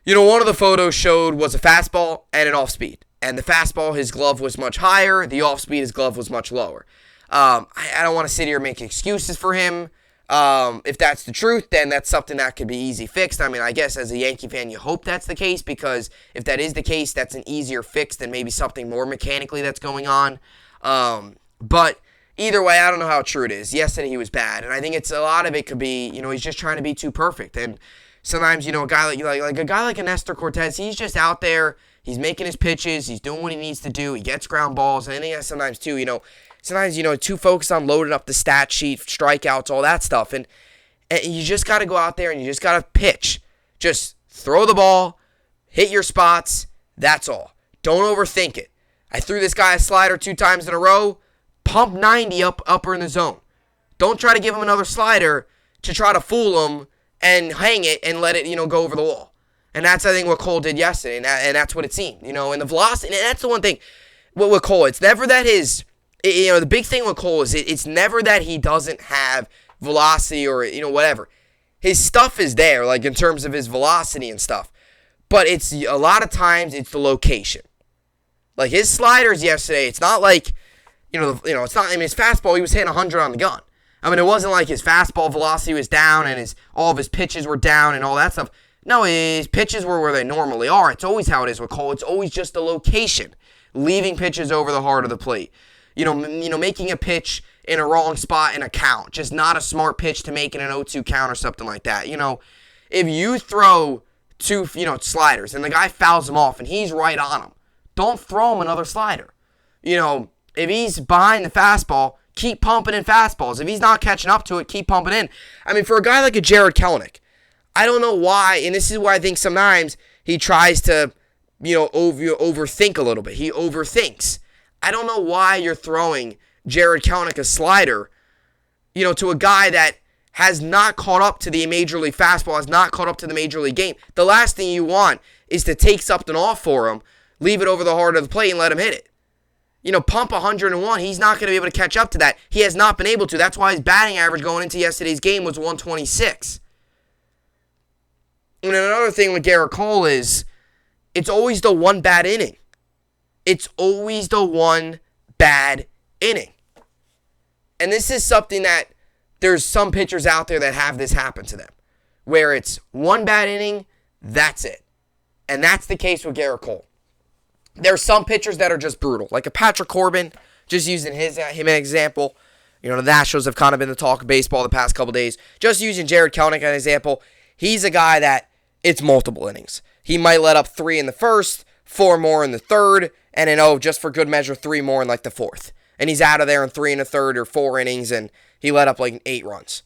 [SPEAKER 1] one of the photos showed was a fastball and an off-speed. And the fastball, his glove was much higher. The off-speed, his glove was much lower. I don't want to sit here and make excuses for him. If that's the truth, then that's something that could be easy fixed. I mean, I guess as a Yankee fan, you hope that's the case, because if that is the case, that's an easier fix than maybe something more mechanically that's going on. But either way, I don't know how true it is. Yesterday he was bad, and I think a lot of it could be, he's just trying to be too perfect. And sometimes, a guy like a Nestor Cortez, he's just out there, he's making his pitches, he's doing what he needs to do, he gets ground balls, and I think sometimes too, sometimes, too focused on loading up the stat sheet, strikeouts, all that stuff. And you just got to go out there and you just got to pitch. Just throw the ball, hit your spots, that's all. Don't overthink it. I threw this guy a slider 2 times in a row, pump 90 upper in the zone. Don't try to give him another slider to try to fool him and hang it and let it, go over the wall. And that's, I think, what Cole did yesterday, and that's what it seemed. And the velocity, and that's the one thing with Cole. It's never that the big thing with Cole is it's never that he doesn't have velocity or, whatever. His stuff is there, like in terms of his velocity and stuff. But it's a lot of times it's the location. Like his sliders yesterday, it's not like, it's not, his fastball, he was hitting 100 on the gun. I mean, it wasn't like his fastball velocity was down and all of his pitches were down and all that stuff. No, his pitches were where they normally are. It's always how it is with Cole. It's always just the location, leaving pitches over the heart of the plate. Making a pitch in a wrong spot in a count, just not a smart pitch to make in an 0-2 count or something like that. If you throw two, sliders and the guy fouls them off and he's right on him, don't throw him another slider. If he's behind the fastball, keep pumping in fastballs. If he's not catching up to it, keep pumping in. I mean, for a guy like a Gerrit Cole, I don't know why, and this is why I think sometimes he tries to, overthink a little bit. He overthinks. I don't know why you're throwing Gerrit Cole a slider, to a guy that has not caught up to the major league fastball, has not caught up to the major league game. The last thing you want is to take something off for him, leave it over the heart of the plate, and let him hit it. Pump 101, he's not going to be able to catch up to that. He has not been able to. That's why his batting average going into yesterday's game was 126. And another thing with Gerrit Cole is, it's always the one bad inning. It's always the one bad inning. And this is something that there's some pitchers out there that have this happen to them, where it's one bad inning, that's it. And that's the case with Gerrit Cole. There's some pitchers that are just brutal, like a Patrick Corbin, just using him as an example. The Nationals have kind of been the talk of baseball the past couple days. Just using Gerrit Cole as an example, he's a guy that it's multiple innings. He might let up 3 in the first, 4 more in the third, and then, just for good measure, 3 more in like the fourth. And he's out of there in 3 in the third or 4 innings, and he let up like 8 runs.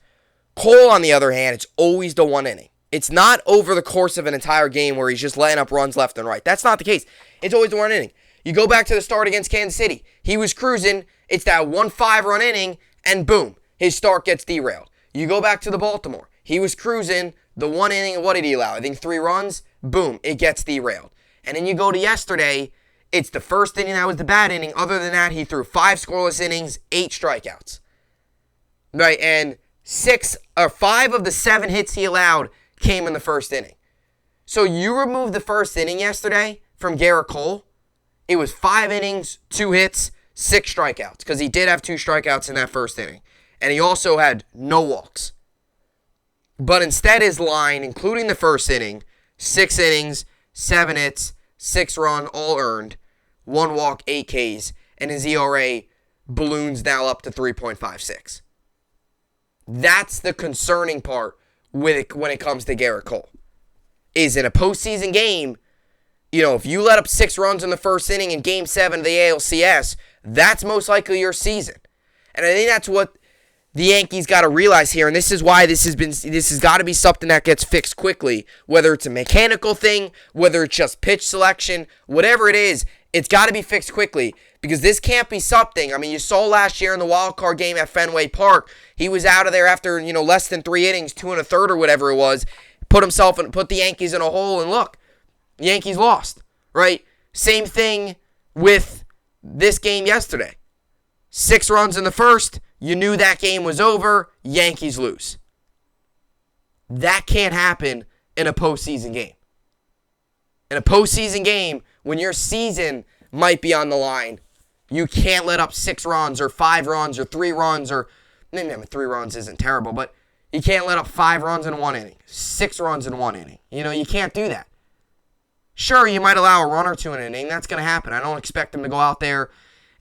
[SPEAKER 1] Cole, on the other hand, it's always the one inning. It's not over the course of an entire game where he's just letting up runs left and right. That's not the case. It's always the one inning. You go back to the start against Kansas City. He was cruising. It's that 1-5-run inning, and boom, his start gets derailed. You go back to the Baltimore. He was cruising. The one inning, and what did he allow? I think 3 runs. Boom, it gets derailed. And then you go to yesterday. It's the first inning that was the bad inning. Other than that, he threw 5 scoreless innings, 8 strikeouts. Right, and 5 of the 7 hits he allowed came in the first inning. So you remove the first inning yesterday from Gerrit Cole, it was 5 innings, 2 hits, 6 strikeouts, because he did have 2 strikeouts in that first inning. And he also had no walks. But instead his line, including the first inning, 6 innings, 7 hits, 6 run, all earned, 1 walk, 8 Ks, and his ERA balloons now up to 3.56. That's the concerning part when it comes to Gerrit Cole. Is in a postseason game, if you let up 6 runs in the first inning in Game 7 of the ALCS, that's most likely your season. And I think that's what the Yankees got to realize here, and this is why this has got to be something that gets fixed quickly, whether it's a mechanical thing, whether it's just pitch selection, whatever it is, it's got to be fixed quickly, because this can't be something. I mean, you saw last year in the wild card game at Fenway Park, he was out of there after, less than 3 innings, 2 1/3 or whatever it was, put the Yankees in a hole, and look, the Yankees lost, right? Same thing with this game yesterday. 6 runs in the first, you knew that game was over, Yankees lose. That can't happen in a postseason game. In a postseason game, when your season might be on the line, you can't let up 6 runs or 5 runs or 3 runs, or maybe 3 runs isn't terrible, but you can't let up 5 runs in 1 inning, 6 runs in 1 inning. You can't do that. Sure, you might allow a run or 2 in an inning. That's going to happen. I don't expect them to go out there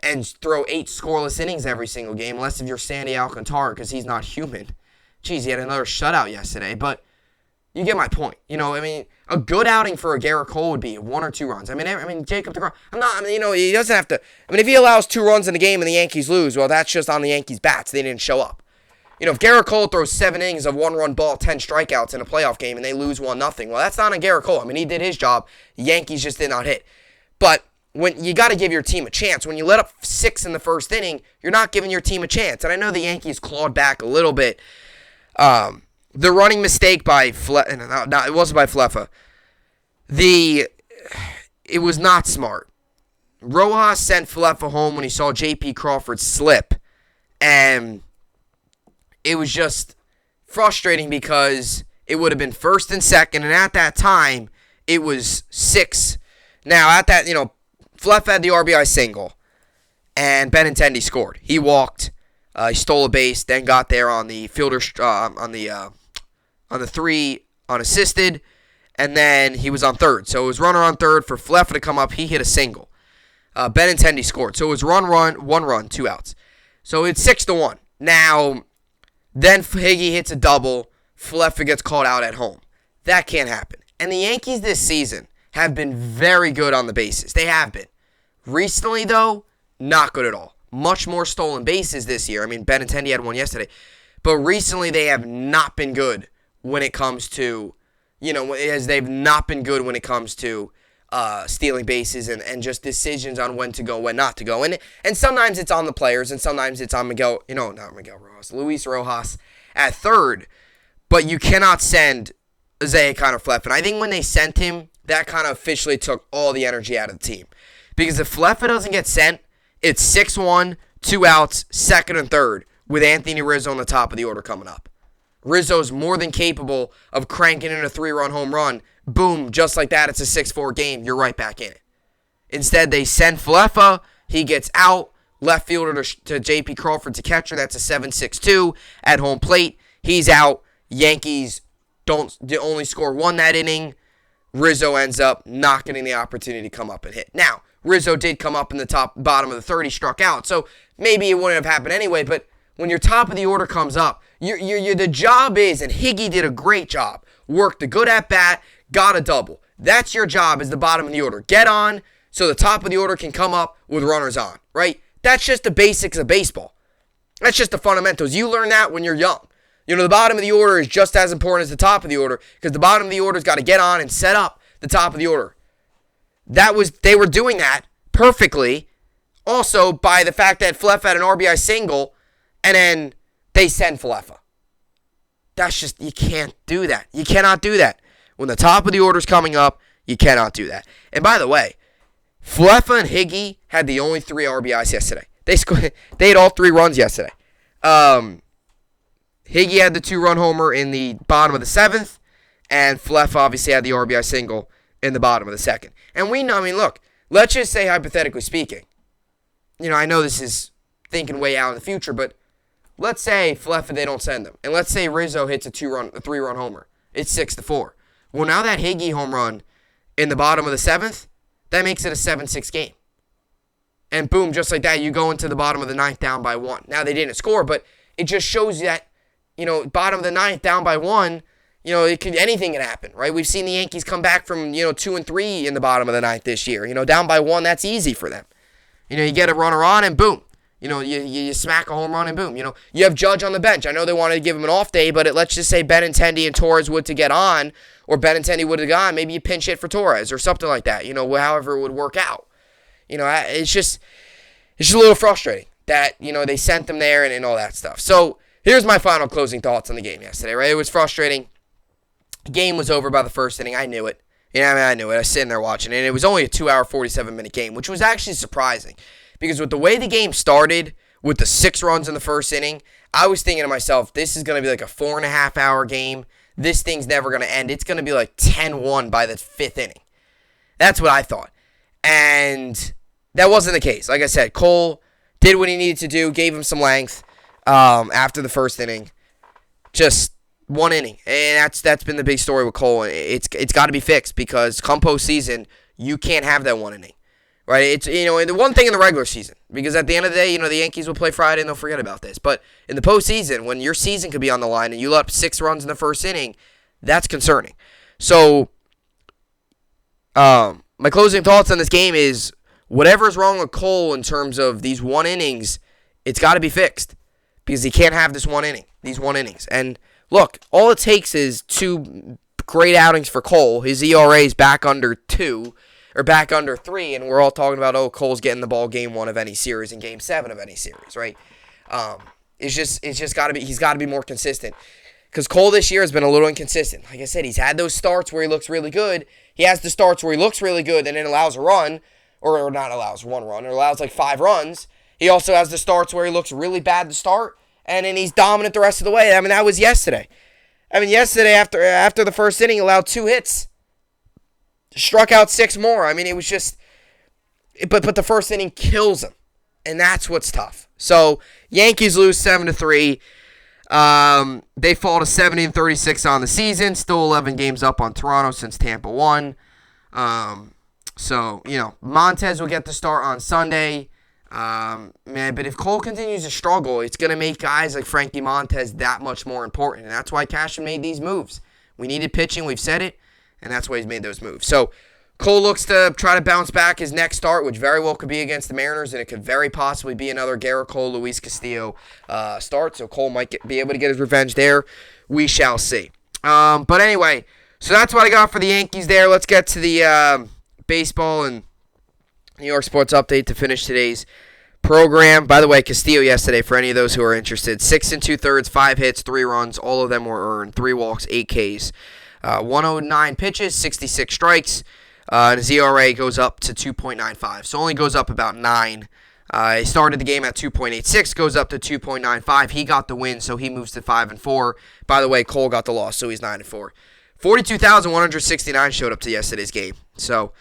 [SPEAKER 1] and throw 8 scoreless innings every single game, unless if you're Sandy Alcantara, because he's not human. Jeez, he had another shutout yesterday, but you get my point. A good outing for a Gerrit Cole would be 1 or 2 runs. Jacob DeGrom, he doesn't have to. If he allows 2 runs in the game and the Yankees lose, well, that's just on the Yankees' bats. They didn't show up. If Gerrit Cole throws 7 innings of 1-run ball, 10 strikeouts in a playoff game, and they lose 1-0, well, that's not on Gerrit Cole. He did his job. The Yankees just did not hit. But when you got to give your team a chance. When you let up 6 in the first inning, you're not giving your team a chance. And I know the Yankees clawed back a little bit. The running mistake by it wasn't by Fleffa. It was not smart. Rojas sent Fleffa home when he saw J.P. Crawford slip, and it was just frustrating because it would have been 1st and 2nd, and at that time, it was 6. Now, at that, Fleff had the RBI single, and Benintendi scored. He walked, he stole a base, then got there on the fielder, on the 3 unassisted, and then he was on third. So it was runner on third for Fleff to come up. He hit a single. Benintendi scored. So it was one run, 2 outs. So it's 6-1. Now, then Higgy hits a double. Fleff gets called out at home. That can't happen. And the Yankees this season have been very good on the bases. They have been. Recently, though, not good at all. Much more stolen bases this year. I mean, Benintendi had one yesterday. But recently, they have not been good when it comes to, as they've not been good when it comes to stealing bases and just decisions on when to go, when not to go. And sometimes it's on the players, and sometimes it's on Luis Rojas at third. But you cannot send Isaiah Connor Fleff. And I think when they sent him, that kind of officially took all the energy out of the team. Because if Fleff doesn't get sent, it's 6-1, 2 outs, second and third, with Anthony Rizzo on the top of the order coming up. Rizzo's more than capable of cranking in a 3-run home run. Boom, just like that, it's a 6-4 game. You're right back in it. Instead, they send Flefa. He gets out. Left fielder to J.P. Crawford to catcher. That's a 7-6-2 at home plate. He's out. Yankees only score 1 that inning. Rizzo ends up not getting the opportunity to come up and hit. Now, Rizzo did come up in the bottom of the third. He struck out. So maybe it wouldn't have happened anyway, but when your top of the order comes up, the job is, and Higgy did a great job, worked a good at-bat, got a double. That's your job as the bottom of the order. Get on so the top of the order can come up with runners on, right? That's just the basics of baseball. That's just the fundamentals. You learn that when you're young. The bottom of the order is just as important as the top of the order because the bottom of the order's got to get on and set up the top of the order. They were doing that perfectly also by the fact that Fleff had an RBI single and then they send Flefa. That's just, you can't do that. You cannot do that. When the top of the order's coming up, you cannot do that. And by the way, Flefa and Higgy had the only 3 RBIs yesterday. They had all 3 runs yesterday. Higgy had the 2-run homer in the bottom of the 7th, and Fleff obviously had the RBI single in the bottom of the 2nd. And we know, look, let's just say hypothetically speaking, I know this is thinking way out in the future, but let's say Fleff, they don't send them. And let's say Rizzo hits a 3-run homer. It's 6-4. Well, now that Higgy home run in the bottom of the 7th, that makes it a 7-6 game. And boom, just like that, you go into the bottom of the 9th down by 1. Now, they didn't score, but it just shows you that, bottom of the 9th down by 1, anything can happen, right? We've seen the Yankees come back from, 2 and 3 in the bottom of the 9th this year. Down by 1, that's easy for them. You get a runner on and boom. You smack a home run and boom. You have Judge on the bench. I know they wanted to give him an off day, but let's just say Benintendi and Torres would to get on, or Benintendi would have gone. Maybe you pinch hit for Torres or something like that. However it would work out. It's just a little frustrating that they sent them there and all that stuff. So here's my final closing thoughts on the game yesterday. Right, it was frustrating. The game was over by the first inning. I knew it. I knew it. I was sitting there watching it, and it was only a 2-hour, 47-minute game, which was actually surprising. Because with the way the game started, with the 6 runs in the first inning, I was thinking to myself, this is going to be like a 4.5-hour game. This thing's never going to end. It's going to be like 10-1 by the 5th inning. That's what I thought. And that wasn't the case. Like I said, Cole did what he needed to do, gave him some length after the first inning. Just 1 inning. And that's been the big story with Cole. It's got to be fixed because come postseason, you can't have that 1 inning. Right, it's the one thing in the regular season, because at the end of the day, the Yankees will play Friday and they'll forget about this. But in the postseason, when your season could be on the line and you let up 6 runs in the first inning, that's concerning. So, my closing thoughts on this game is whatever's wrong with Cole in terms of these 1 innings, it's got to be fixed because he can't have these 1 innings. And look, all it takes is 2 great outings for Cole. His ERA is back under 2. Or back under 3, and we're all talking about, Cole's getting the ball game 1 of any series and game 7 of any series, right? It's just got to be, he's got to be more consistent. Because Cole this year has been a little inconsistent. Like I said, he's had those starts where he looks really good. He has the starts where he looks really good and then allows a run, or not allows 1 run, or allows like 5 runs. He also has the starts where he looks really bad to start, and then he's dominant the rest of the way. That was yesterday. Yesterday after the first inning, he allowed 2 hits. Struck out 6 more. I mean, it was just, but the first inning kills him, and that's what's tough. So Yankees lose 7-3. They fall to 70-36 on the season. Still 11 games up on Toronto since Tampa won. So Montez will get the start on Sunday. But if Cole continues to struggle, it's going to make guys like Frankie Montez that much more important. And that's why Cashman made these moves. We needed pitching, we've said it, and that's why he's made those moves. So Cole looks to try to bounce back his next start, which very well could be against the Mariners, and it could very possibly be another Gerrit Cole, Luis Castillo start. So Cole might be able to get his revenge there. We shall see. But anyway, so that's what I got for the Yankees there. Let's get to the baseball and New York sports update to finish today's program. By the way, Castillo yesterday, for any of those who are interested, 6 2/3, 5 hits, 3 runs. All of them were earned. 3 walks, 8 Ks. 109 pitches, 66 strikes. And his ERA goes up to 2.95. So only goes up about 9. He started the game at 2.86, goes up to 2.95. He got the win, so he moves to 5-4. By the way, Cole got the loss, so he's 9-4. 42,169 showed up to yesterday's game. So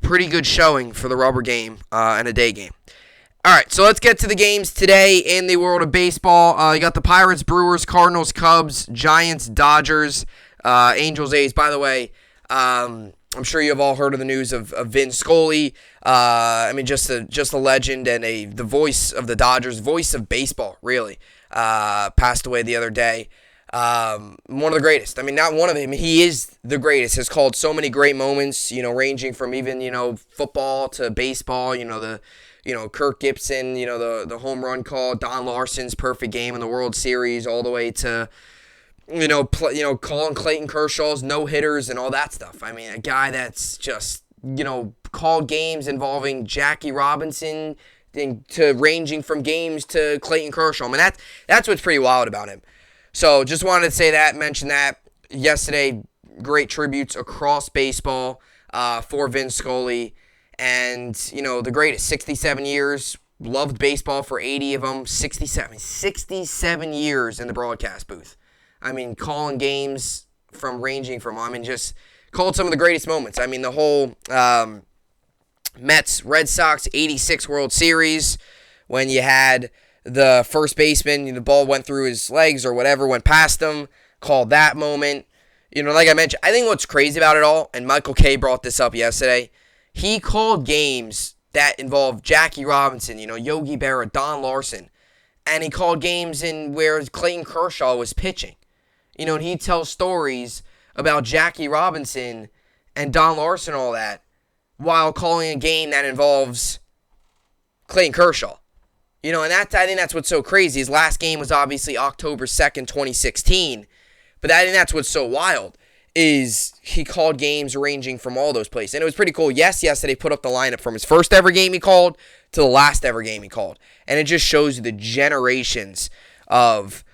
[SPEAKER 1] pretty good showing for the rubber game and a day game. All right, so let's get to the games today in the world of baseball. You got the Pirates, Brewers, Cardinals, Cubs, Giants, Dodgers, Angels, A's. By the way, I'm sure you have all heard of the news of Vin Scully. Just a legend and the voice of the Dodgers, voice of baseball, really. Passed away the other day. One of the greatest. I mean, not one of them. He is the greatest. Has called so many great moments, ranging from even, football to baseball, Kirk Gibson, the home run call, Don Larson's perfect game in the World Series, all the way to, calling Clayton Kershaw's no-hitters and all that stuff. I mean, a guy that's just, called games involving Jackie Robinson to ranging from games to Clayton Kershaw. I mean, that's what's pretty wild about him. So just wanted to say that, mention that. Yesterday, great tributes across baseball for Vin Scully. And, the greatest, 67 years, loved baseball for 80 of them, 67 years in the broadcast booth. I mean, calling games just called some of the greatest moments. I mean, the whole Mets, Red Sox, 86 World Series, when you had the first baseman, the ball went through his legs or whatever, went past him, called that moment. Like I mentioned, I think what's crazy about it all, and Michael Kay brought this up yesterday, he called games that involved Jackie Robinson, Yogi Berra, Don Larson, and he called games in where Clayton Kershaw was pitching. And he tells stories about Jackie Robinson and Don Larson and all that while calling a game that involves Clayton Kershaw. And I think that's what's so crazy. His last game was obviously October 2nd, 2016. But I think that's what's so wild is he called games ranging from all those places. And it was pretty cool. Yes, yesterday put up the lineup from his first ever game he called to the last ever game he called. And it just shows you the generations of,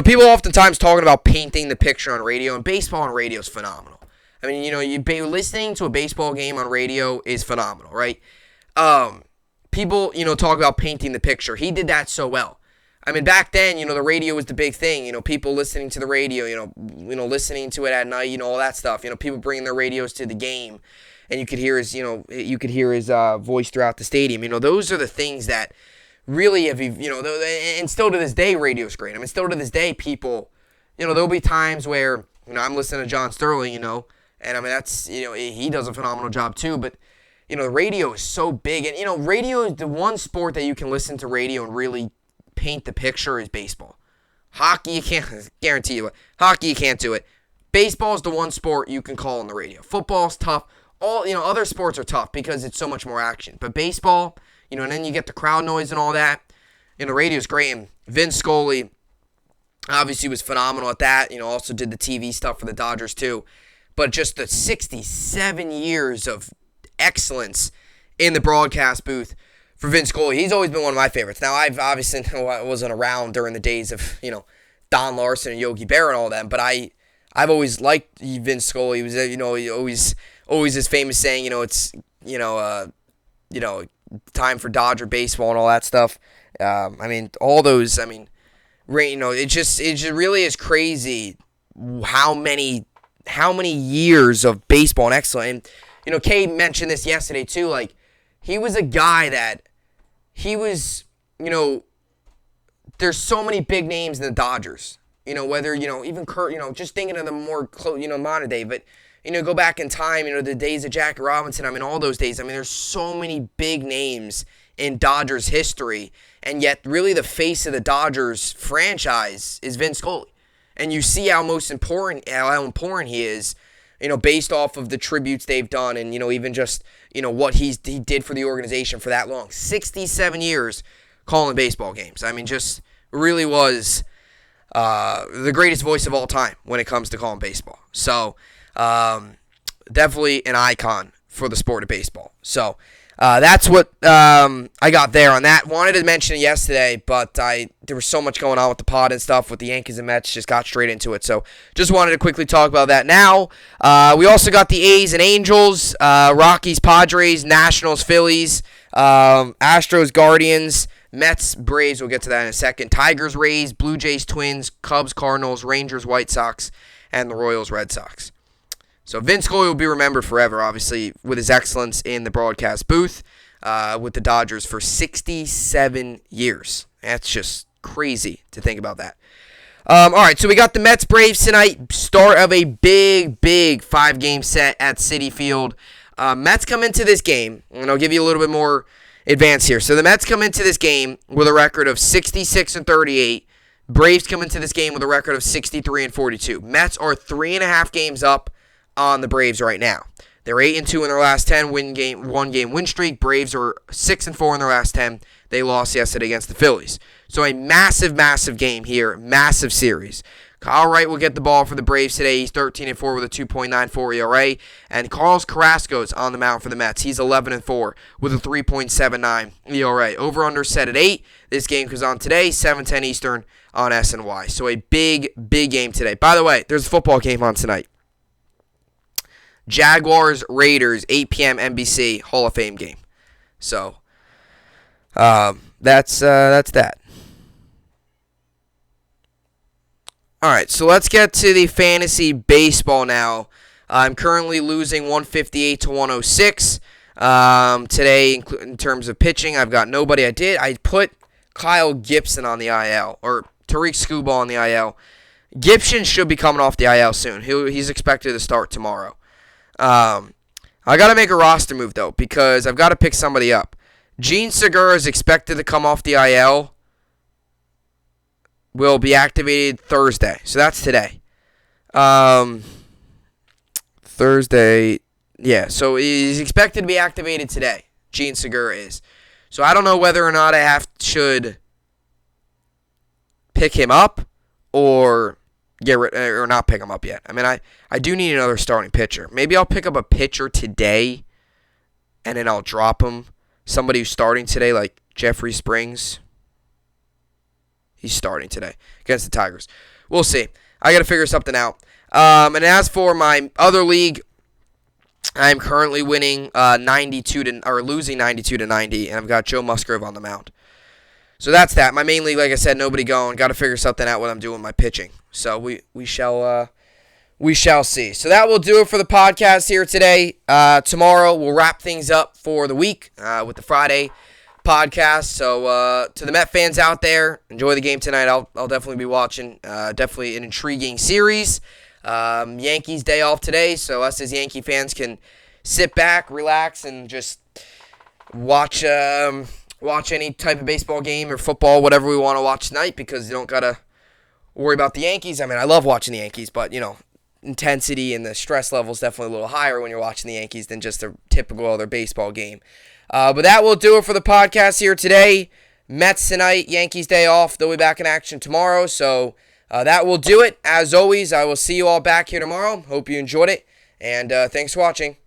[SPEAKER 1] people oftentimes talking about painting the picture on radio, and baseball on radio is phenomenal. I mean, listening to a baseball game on radio is phenomenal, right? People, talk about painting the picture. He did that so well. I mean, back then, the radio was the big thing. People listening to the radio, listening to it at night, all that stuff. People bringing their radios to the game, and you could hear his, voice throughout the stadium. Those are the things that really have, and still to this day, radio's great. I mean, still to this day, people, there'll be times where, I'm listening to John Sterling, and I mean, that's, he does a phenomenal job too, but, the radio is so big, and, radio is the one sport that you can listen to radio and really paint the picture is baseball. Hockey, you can't, guarantee you, hockey, you can't do it. Baseball is the one sport you can call on the radio. Football's tough. All, other sports are tough because it's so much more action. But baseball, and then you get the crowd noise and all that. Radio's great. And Vin Scully obviously was phenomenal at that. Also did the TV stuff for the Dodgers too. But just the 67 years of excellence in the broadcast booth for Vin Scully. He's always been one of my favorites. Now, I've obviously wasn't around during the days of, Don Larson and Yogi Berra and all that, but I've always liked Vin Scully. He was, always his famous saying, it's, time for Dodger baseball and all that stuff. All those, it just really is crazy how many how many years of baseball and excellence. And, Kay mentioned this yesterday too. Like, he was a guy that there's so many big names in the Dodgers. Whether, even Kurt, just thinking of the more close, modern day. But, go back in time, the days of Jackie Robinson. All those days. There's so many big names in Dodgers history. And yet, really, the face of the Dodgers franchise is Vince Scully. And you see how important he is, based off of the tributes they've done and, even just, what he did for the organization for that long. 67 years calling baseball games. Just really was the greatest voice of all time when it comes to calling baseball. So, definitely an icon for the sport of baseball. So, that's what I got there on that. Wanted to mention it yesterday, but there was so much going on with the pod and stuff with the Yankees and Mets, just got straight into it. So just wanted to quickly talk about that now. We also got the A's and Angels, Rockies, Padres, Nationals, Phillies, Astros, Guardians, Mets, Braves. We'll get to that in a second. Tigers, Rays, Blue Jays, Twins, Cubs, Cardinals, Rangers, White Sox, and the Royals, Red Sox. So Vince Scully will be remembered forever, obviously, with his excellence in the broadcast booth with the Dodgers for 67 years. That's just crazy to think about that. All right, so we got the Mets-Braves tonight. Start of a big 5-game set at Citi Field. Mets come into this game, and I'll give you a little bit more advance here. So the Mets come into this game with a record of 66-38. Braves come into this game with a record of 63-42. Mets are 3.5 games up on the Braves right now. They're 8-2 in their last 10, one-game win streak. Braves are 6-4 in their last 10. They lost yesterday against the Phillies. So a massive game here, massive series. Kyle Wright will get the ball for the Braves today. He's 13-4 with a 2.94 ERA. And Carlos Carrasco's on the mound for the Mets. He's 11-4 with a 3.79 ERA. Over-under set at 8. This game goes on today, 7:10 Eastern on SNY. So a big game today. By the way, there's a football game on tonight. Jaguars, Raiders, 8 p.m. NBC Hall of Fame game. So, that's that. All right, so let's get to the fantasy baseball now. I'm currently losing 158 to 106. Today, in terms of pitching, I've got nobody. I put Kyle Gibson on the IL, or Tariq Skubal on the IL. Gibson should be coming off the IL soon. He's expected to start tomorrow. I got to make a roster move, though, because I've got to pick somebody up. Gene Segura is expected to come off the IL. Will be activated Thursday. So that's today. Thursday. Yeah, so he's expected to be activated today. Gene Segura is. So I don't know whether or not I should pick him up or or not pick him up yet. I do need another starting pitcher. Maybe I'll pick up a pitcher today, and then I'll drop him. Somebody who's starting today, like Jeffrey Springs. He's starting today against the Tigers. We'll see. I got to figure something out. And as for my other league, I'm currently winning losing 92 to 90, and I've got Joe Musgrove on the mound. So that's that. My main league, like I said, nobody going. Got to figure something out what I'm doing with my pitching. So we shall see. So that will do it for the podcast here today. Tomorrow we'll wrap things up for the week with the Friday podcast. So to the Met fans out there, enjoy the game tonight. I'll definitely be watching. Definitely an intriguing series. Yankees day off today, so us as Yankee fans can sit back, relax, and just watch any type of baseball game or football, whatever we want to watch tonight, because you don't gotta worry about the Yankees. I love watching the Yankees, but intensity and the stress level is definitely a little higher when you're watching the Yankees than just a typical other baseball game. But that will do it for the podcast here today. Mets tonight, Yankees day off. They'll be back in action tomorrow. So that will do it. As always, I will see you all back here tomorrow. Hope you enjoyed it. And thanks for watching.